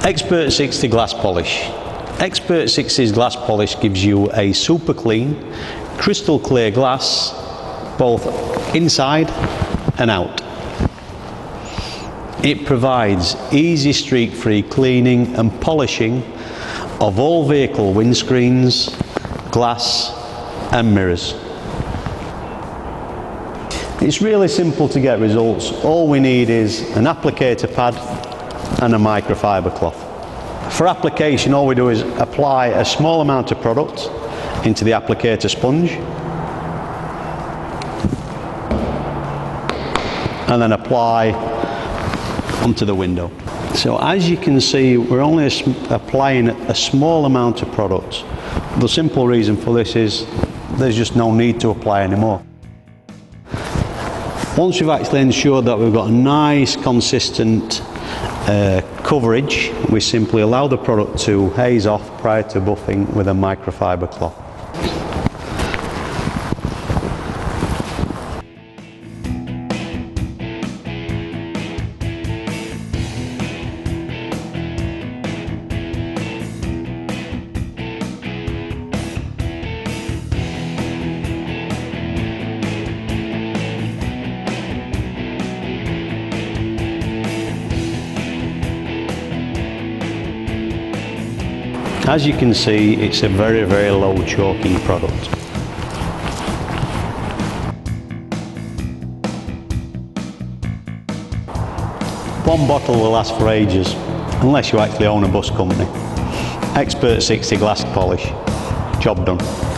Xpert-60 glass polish. Xpert-60's glass polish gives you a super clean, crystal clear glass, both inside and out. It provides easy streak-free cleaning and polishing of all vehicle windscreens, glass and mirrors. It's really simple to get results. All we need is an applicator pad and a microfiber cloth. For application, all we do is apply a small amount of product into the applicator sponge and then apply onto the window. So as you can see, we're only applying a small amount of product. The simple reason for this is there's just no need to apply anymore. Once we've actually ensured that we've got a nice consistent coverage, we simply allow the product to haze off prior to buffing with a microfiber cloth. As you can see, it's a very, very low choking product. One bottle will last for ages, unless you actually own a bus company. Xpert-60 glass polish, job done.